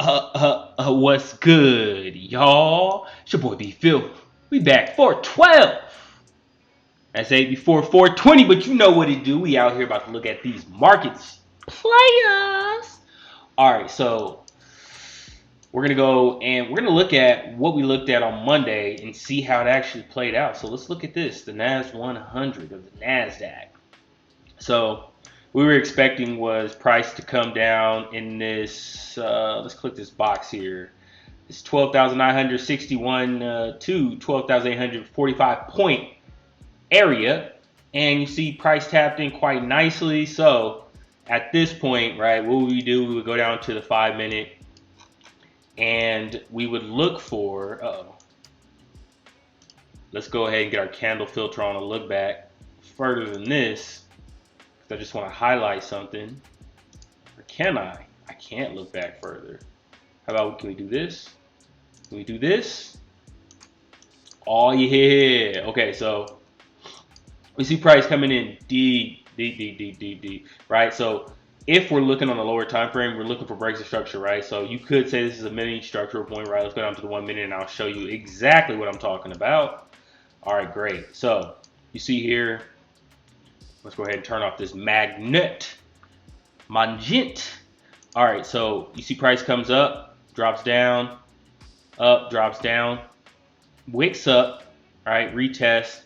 What's good, y'all? It's your boy B Phil. We back 412. I say before 420, but you know what it do. We out here about to look at these markets. Players. Alright, so we're gonna go and we're gonna look at what we looked at on Monday and see how it actually played out. So let's look at this, the NAS 100 of the NASDAQ. So we were expecting was price to come down in this, let's click this box here. It's 12,961 to 12,845 point area. And you see price tapped in quite nicely. So at this point, right, what would we do? We would go down to the 5 minute and we would look for, let's go ahead and get our candle filter on and look back further than this. I just want to highlight something. Or can I? I can't look back further. How about, can we do this? Can we do this? Oh yeah. Okay, so we see price coming in deep, right? So if we're looking on the lower time frame, we're looking for breaks of structure, right? So you could say this is a mini structural point, right? Let's go down to the 1 minute and I'll show you exactly what I'm talking about. All right, great. So you see here, let's go ahead and turn off this magnet. All right, so you see price comes up, drops down, up, drops down, wicks up, right? Retest,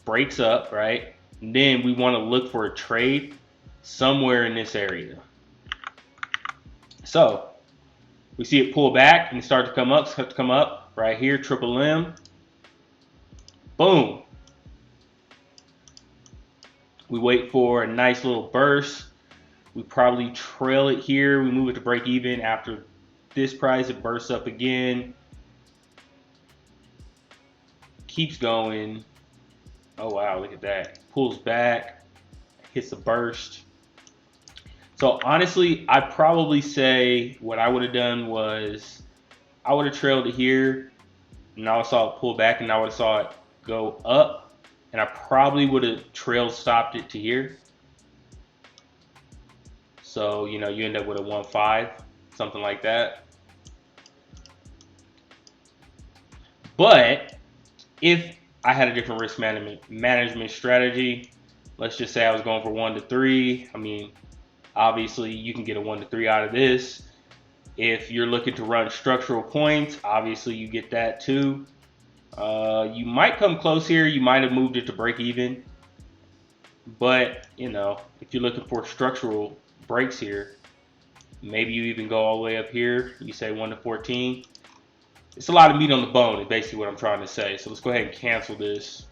breaks up, right? And then we want to look for a trade somewhere in this area. So we see it pull back and start to come up, right here, triple M. Boom. We wait for a nice little burst. We probably trail it here. We move it to break even. After this price, it bursts up again. Keeps going. Oh wow, look at that. Pulls back, hits a burst. So honestly, I'd probably say what I would have done was I would have trailed it here and I saw it pull back and I would have saw it go up. And I probably would have trail stopped it to here. So, you know, you end up with a 1.5, something like that. But if I had a different risk management strategy, let's just say I was going for 1 to 3. I mean, obviously you can get a 1 to 3 out of this. If you're looking to run structural points, obviously you get that too. You might come close here. You might have moved it to break even. But, you know, if you're looking for structural breaks here, maybe you even go all the way up here. You say 1 to 14. It's a lot of meat on the bone is basically what I'm trying to say. So let's go ahead and cancel this.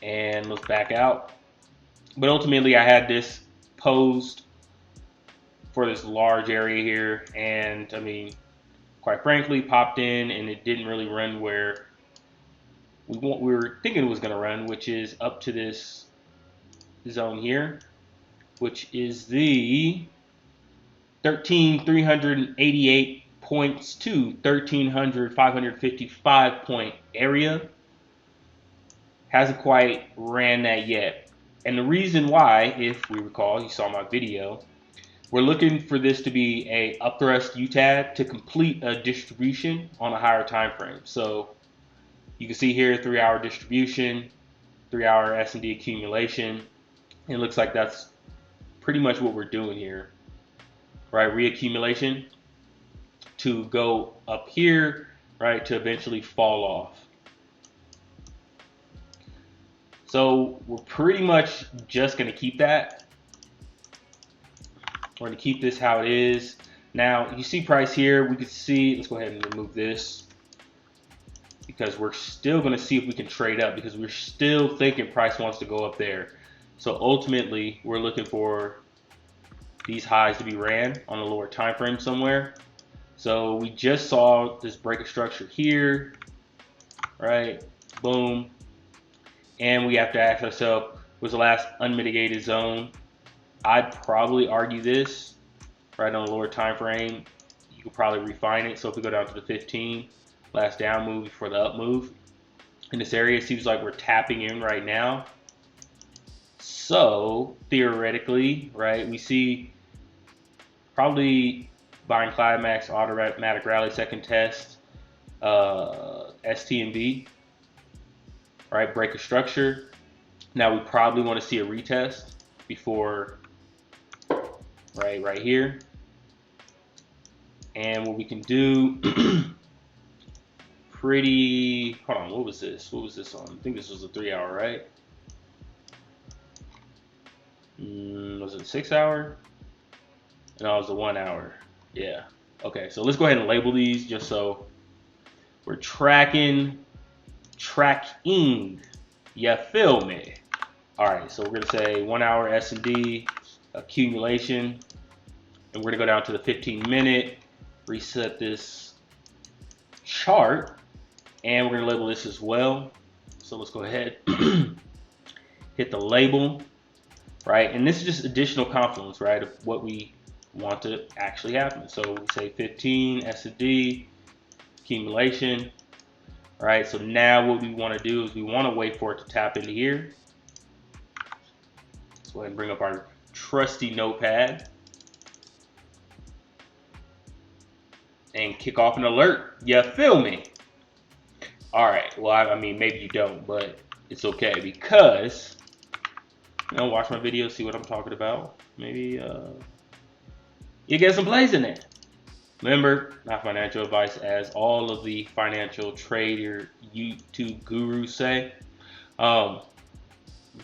And let's back out. But ultimately, I had this posed for this large area here. And, I mean, quite frankly, popped in and it didn't really run where we were thinking it was going to run, which is up to this zone here, which is the 13,388 points to 13,555 point area. Hasn't quite ran that yet. And the reason why, if we recall, you saw my video, we're looking for this to be a upthrust UTAD to complete a distribution on a higher time frame. So you can see here 3-hour distribution, 3-hour S&D accumulation. It looks like that's pretty much what we're doing here, right? Reaccumulation to go up here, right, to eventually fall off. So we're pretty much just going to keep that. We're going to keep this how it is. Now, you see price here. We could see, let's go ahead and remove this because we're still going to see if we can trade up because we're still thinking price wants to go up there. So ultimately, we're looking for these highs to be ran on a lower time frame somewhere. So we just saw this break of structure here, right? Boom. And we have to ask ourselves, was the last unmitigated zone? I'd probably argue this right on a lower time frame. You could probably refine it. So if we go down to the 15, last down move before the up move. In this area, it seems like we're tapping in right now. So theoretically, right, we see probably buying climax, automatic rally, second test, STMB, right? Break of structure. Now we probably want to see a retest before, right here. And what we can do, hold on, what was this? What was this on? I think this was a 3 hour, right? Was it 6 hour? No, it was a 1 hour. Yeah. Okay, so let's go ahead and label these just so we're tracking. You feel me? All right, so we're gonna say 1 hour S&D accumulation, and we're gonna go down to the 15-minute, reset this chart, and we're gonna label this as well. So let's go ahead, hit the label, right? And this is just additional confluence, right, of what we want to actually happen. So we say 15 S&D accumulation. All right, so now what we want to do is we want to wait for it to tap into here. Let's go ahead and bring up our trusty notepad and kick off an alert. You feel me? All right, well, I mean, maybe you don't, but it's okay because, you know, watch my video, see what I'm talking about. Maybe you get some plays in there. Remember, not financial advice, as all of the financial trader YouTube gurus say.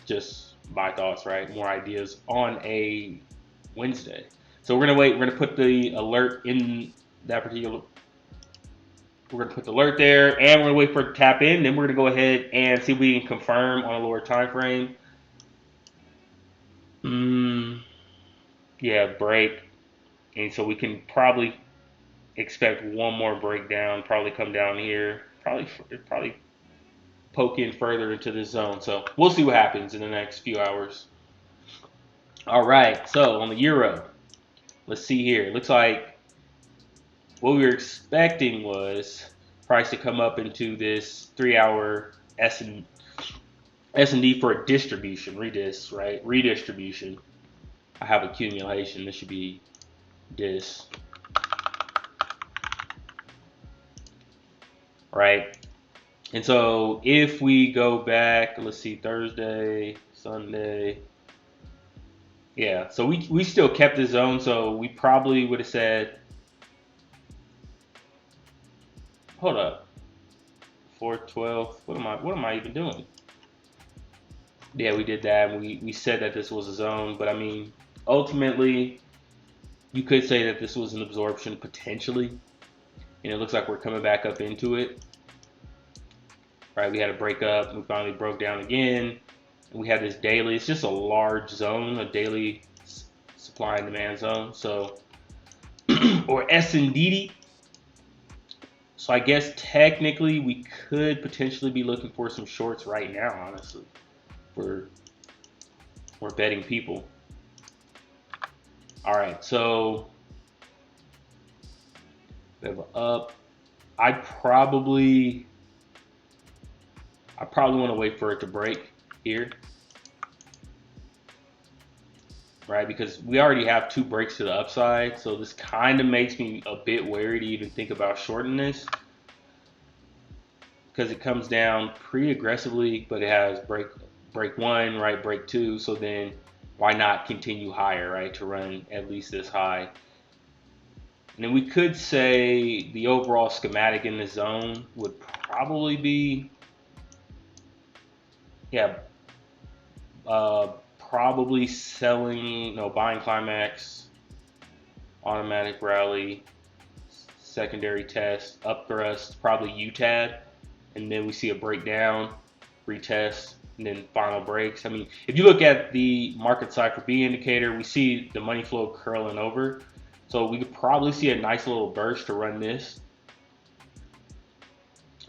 Just my thoughts, right? More ideas on a Wednesday. So we're gonna wait. We're gonna put the alert in that particular. We're gonna put the alert there, and we're gonna wait for it to tap in. Then we're gonna go ahead and see if we can confirm on a lower time frame. Yeah, break, and so we can probably expect one more breakdown, probably come down here, probably poke in further into this zone. So we'll see what happens in the next few hours. All right, so on the euro, let's see here. It looks like what we were expecting was price to come up into this 3 hour S&D for a distribution, redis, right? Redistribution. I have accumulation. This should be dis. Right? And so if we go back, let's see, Thursday, Sunday. Yeah, so we still kept the zone, so we probably would have said, hold up, 412, what am I even doing? Yeah, we did that. We said that this was a zone, but I mean, ultimately, you could say that this was an absorption potentially, and it looks like we're coming back up into it. Right, we had a break up, we finally broke down again, and we had this daily. It's just a large zone, a daily supply and demand zone. So, or S&D. So I guess technically we could potentially be looking for some shorts right now. Honestly, we're betting people. All right, so we have an up. I probably want to wait for it to break here, right? Because we already have 2 breaks to the upside, so this kind of makes me a bit wary to even think about shorting this, because it comes down pretty aggressively, but it has break 1, right? Break 2, so then why not continue higher, right? To run at least this high. And then we could say the overall schematic in this zone would probably be, yeah, probably selling, no, buying climax, automatic rally, secondary test, up thrust, probably UTAD, and then we see a breakdown, retest, and then final breaks. I mean, if you look at the market cycle B indicator, we see the money flow curling over. So we could probably see a nice little burst to run this,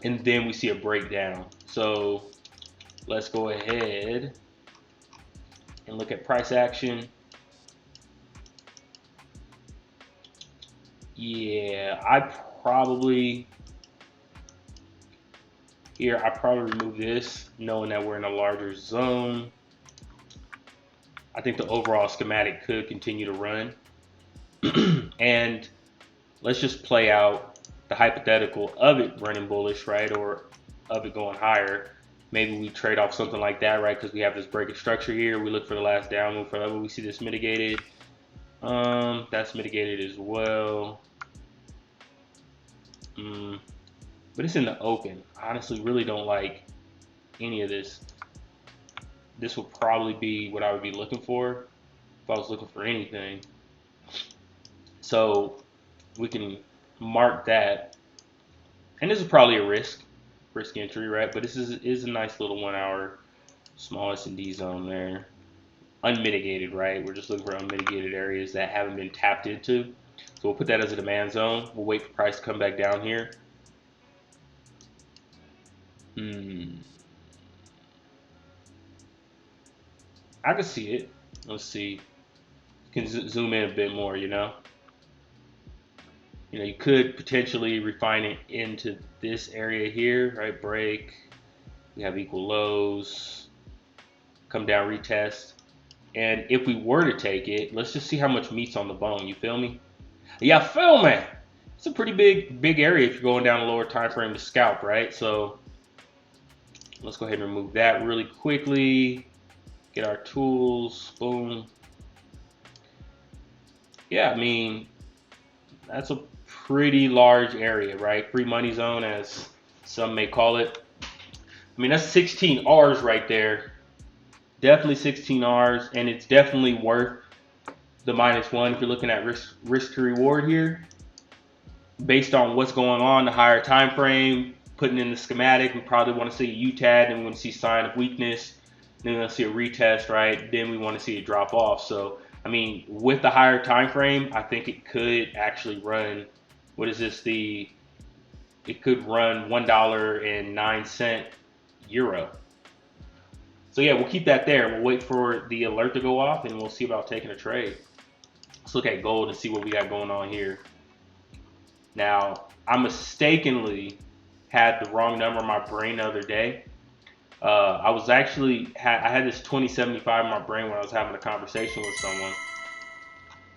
and then we see a breakdown. So let's go ahead and look at price action. Yeah, I probably remove this, knowing that we're in a larger zone. I think the overall schematic could continue to run. And let's just play out the hypothetical of it running bullish, right? Or of it going higher. Maybe we trade off something like that, right? Because we have this breaking structure here. We look for the last down move forever. We see this mitigated. That's mitigated as well. But it's in the open. I honestly really don't like any of this. This would probably be what I would be looking for if I was looking for anything. So we can mark that. And this is probably a risk entry, right? But this is a nice little 1 hour small S&D zone there. Unmitigated, right? We're just looking for unmitigated areas that haven't been tapped into. So we'll put that as a demand zone. We'll wait for price to come back down here. I can see it. Let's see. You can zoom in a bit more, you know. You could potentially refine it into this area here, right? Break. We have equal lows. Come down, retest. And if we were to take it, let's just see how much meat's on the bone. You feel me? Yeah, feel me. It's a pretty big area if you're going down a lower time frame to scalp, right? So let's go ahead and remove that really quickly. Get our tools. Boom. Yeah, I mean, that's a pretty large area, right? Free money zone, as some may call it. I mean, that's 16 R's right there. Definitely 16 R's, and it's definitely worth the -1 if you're looking at risk to reward here. Based on what's going on, the higher time frame, putting in the schematic, we probably want to see a UTAD, and we want to see sign of weakness. Then we want to see a retest, right? Then we want to see it drop off. So, I mean, with the higher time frame, I think it could actually run. What is this? It could run $1.09 euro. So yeah, we'll keep that there. We'll wait for the alert to go off, and we'll see about taking a trade. Let's look at gold and see what we got going on here. Now, I mistakenly had the wrong number in my brain the other day. I was actually I had this 2075 in my brain when I was having a conversation with someone.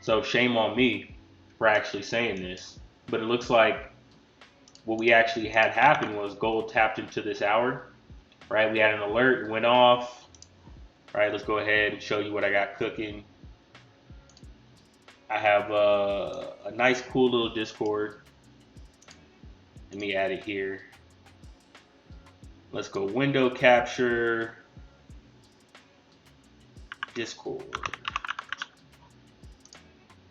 So shame on me for actually saying this. But it looks like what we actually had happen was gold tapped into this hour. Right, we had an alert, it went off. All right, let's go ahead and show you what I got cooking. I have a nice, cool little Discord. Let me add it here. Let's go window capture, Discord.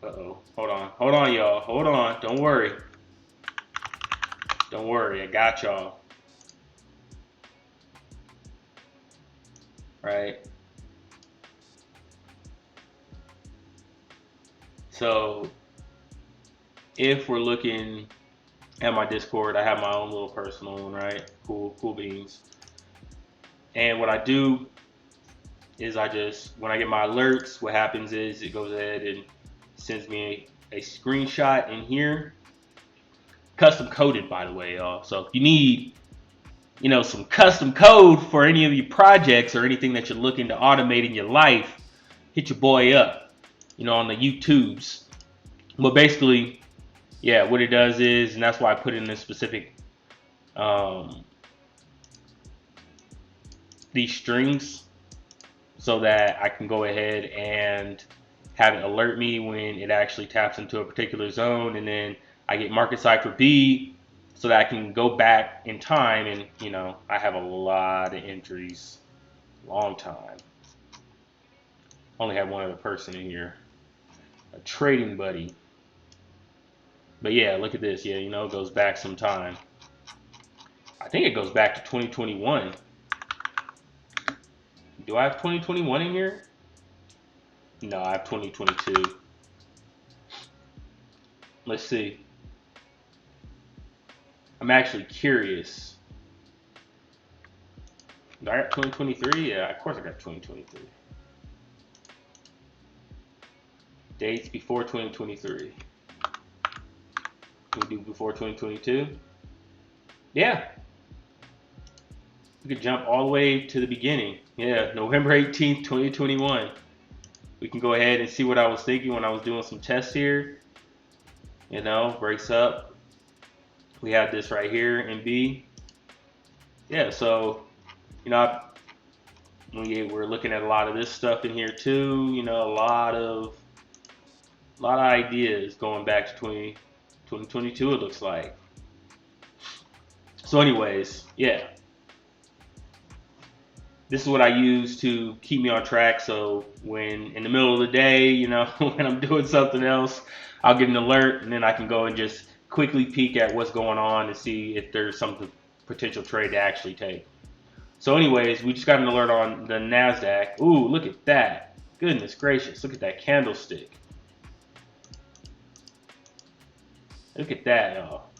Uh-oh, hold on, y'all, hold on, don't worry, I got y'all. Right. So if we're looking at my Discord, I have my own little personal one, right? Cool beans. And what I do is when I get my alerts, what happens is it goes ahead and sends me a screenshot in here. Custom coded, by the way, y'all. So if you need some custom code for any of your projects or anything that you're looking to automate in your life, hit your boy up, on the YouTubes. But basically, yeah, what it does is, and that's why I put in this specific, these strings, so that I can go ahead and have it alert me when it actually taps into a particular zone, and then I get market cipher B, so that I can go back in time, and I have a lot of entries, long time. Only have one other person in here, a trading buddy. But yeah, look at this. Yeah, it goes back some time. I think it goes back to 2021. Do I have 2021 in here? No, I have 2022. Let's see. I'm actually curious. Do I got 2023? Yeah, of course I got 2023. Dates before 2023. Can we do before 2022? Yeah. We could jump all the way to the beginning. Yeah, November 18th, 2021. We can go ahead and see what I was thinking when I was doing some tests here. You know, breaks up. We have this right here in B. Yeah, so, you know, we're looking at a lot of this stuff in here too. You know, a lot of ideas going back to 2022, it looks like. So anyways, yeah. This is what I use to keep me on track. So when in the middle of the day, you know, when I'm doing something else, I'll get an alert and then I can go and just quickly peek at what's going on and see if there's some potential trade to actually take. So anyways, we just got an alert on the NASDAQ. Ooh, look at that. Goodness gracious, look at that candlestick. Look at that, y'all.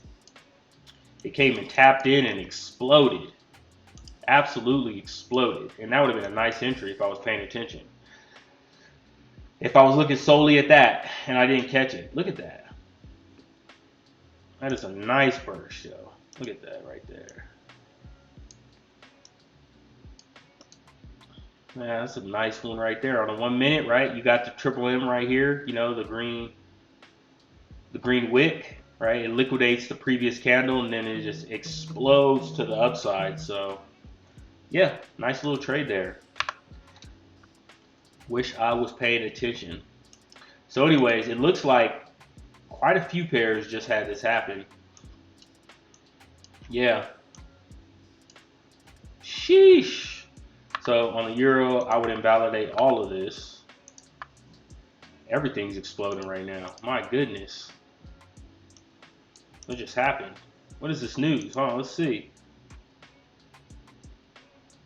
It came and tapped in and exploded. Absolutely exploded. And that would have been a nice entry if I was paying attention. If I was looking solely at that and I didn't catch it. Look at that. That is a nice burst, yo. Look at that right there. Yeah, that's a nice one right there. On the 1 minute, right? You got the triple M right here, you know, the green wick, right? It liquidates the previous candle and then it just explodes to the upside. So yeah, nice little trade there. Wish I was paying attention. So anyways, it looks like quite a few pairs just had this happen. Yeah. Sheesh. So on the euro, I would invalidate all of this. Everything's exploding right now. My goodness. What just happened? What is this news? Hold on, let's see.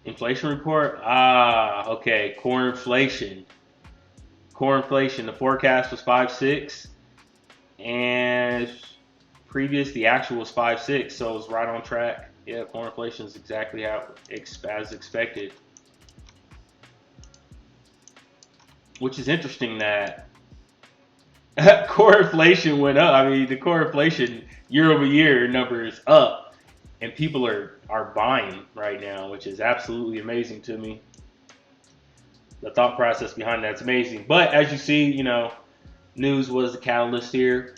Inflation report? Ah, okay. Core inflation. Core inflation. The forecast was 5.6. And the actual was 5.6. So it's right on track. Yeah, core inflation is exactly as expected. Which is interesting that core inflation went up. I mean, the core inflation year-over-year number is up, and people are buying right now, which is absolutely amazing to me. The thought process behind that's amazing. But as you see, you know, news was the catalyst here.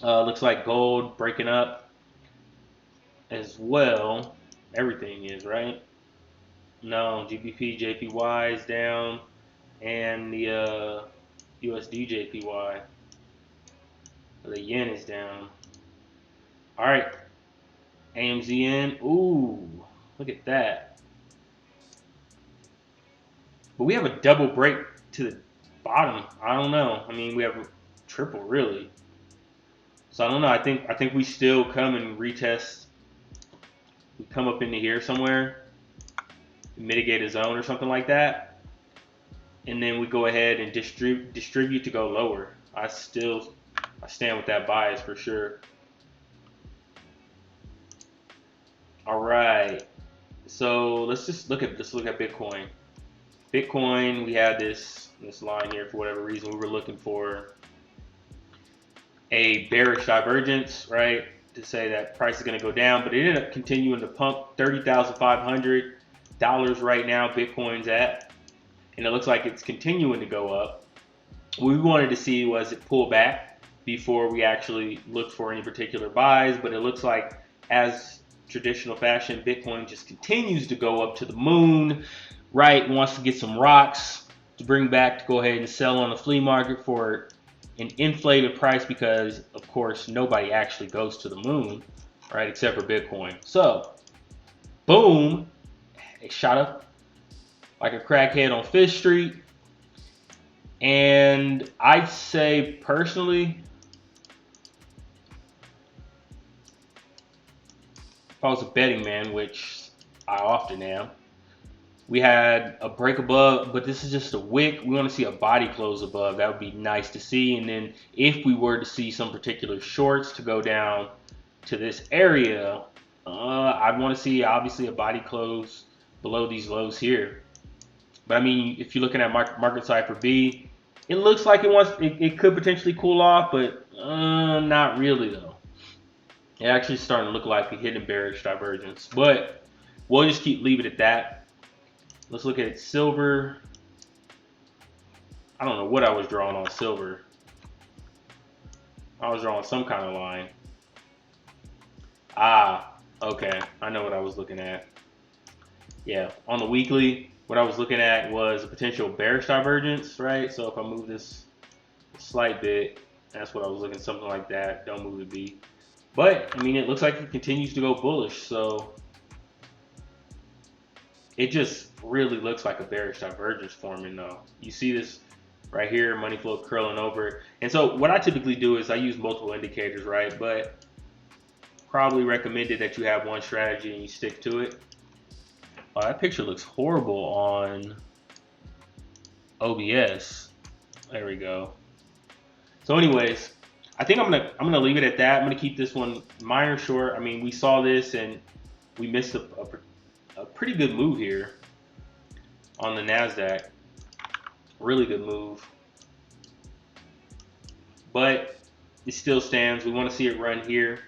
Looks like gold breaking up as well. Everything is, right? No, GBP, JPY is down, and the USD JPY. The yen is down. All right, AMZN. Ooh, look at that. But we have a double break to the bottom. I don't know. I mean, we have a triple really. So I don't know. I think we still come and retest. We come up into here somewhere, mitigate a zone or something like that, and then we go ahead and distribute to go lower. I stand with that bias for sure. All right, so let's look at Bitcoin. Bitcoin, we had this line here for whatever reason. We were looking for a bearish divergence, right, to say that price is going to go down, but it ended up continuing to pump. $30,500 right now Bitcoin's at, and it looks like it's continuing to go up. What we wanted to see was it pull back before we actually looked for any particular buys, but it looks like, as traditional fashion, Bitcoin just continues to go up to the moon, right? Wants to get some rocks to bring back to go ahead and sell on the flea market for an inflated price, because of course nobody actually goes to the moon, right, except for Bitcoin. So boom, it shot up like a crackhead on Fifth Street. And I'd say personally, if I was a betting man, which I often am, we had a break above, but this is just a wick. We want to see a body close above. That would be nice to see. And then if we were to see some particular shorts to go down to this area, I'd want to see obviously a body close below these lows here. But I mean, if you're looking at market cipher B, it looks like it could potentially cool off, but not really though. It actually starting to look like a hidden bearish divergence, but we'll just leave it at that. Let's look at silver. I don't know what I was drawing on silver. I was drawing some kind of line. Ah, okay. I know what I was looking at. Yeah, on the weekly, what I was looking at was a potential bearish divergence, right? So if I move this a slight bit, that's what I was looking, something like that. Don't move the B. But, I mean, it looks like it continues to go bullish, so it just really looks like a bearish divergence forming, though. You see this right here, money flow curling over. And so what I typically do is I use multiple indicators, right? But probably recommended that you have one strategy and you stick to it. Oh, that picture looks horrible on OBS. There we go. So anyways, I think I'm gonna leave it at that. I'm gonna keep this one minor short. I mean, we saw this and we missed a pretty good move here on the NASDAQ. Really good move. But it still stands. We want to see it run here,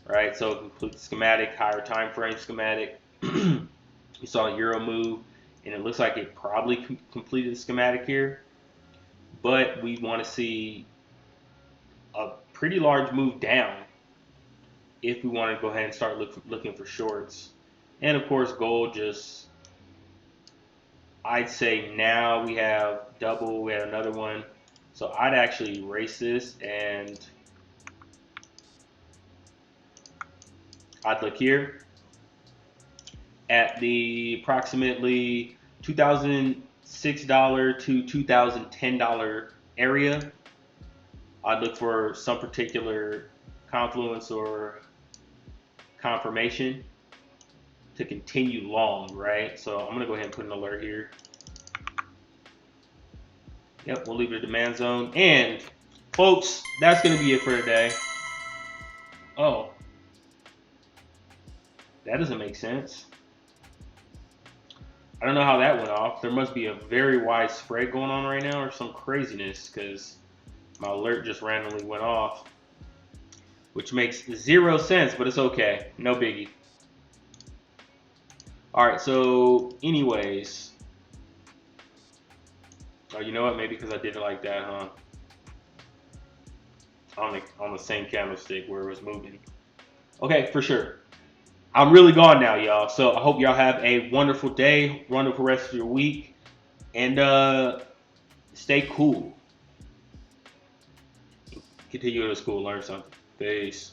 right? So complete schematic, higher time frame schematic. We saw a euro move, and it looks like it probably completed the schematic here. But we want to see a pretty large move down if we want to go ahead and start looking for shorts. And of course, gold just, I'd say now we have double, we had another one. So I'd actually erase this and I'd look here at the approximately $2006 to $2010 area. I'd look for some particular confluence or confirmation to continue long, right? So I'm gonna go ahead and put an alert here. Yep, we'll leave it a demand zone. And folks, that's gonna be it for today. Oh, that doesn't make sense. I don't know how that went off. There must be a very wide spread going on right now or some craziness, because my alert just randomly went off, which makes 0 sense, but it's okay. No biggie. All right, so anyways. Oh, you know what? Maybe because I did it like that, huh? On the same candlestick where it was moving. Okay, for sure. I'm really gone now, y'all. So I hope y'all have a wonderful day, wonderful rest of your week, and stay cool. Continue to school, learn something. Peace.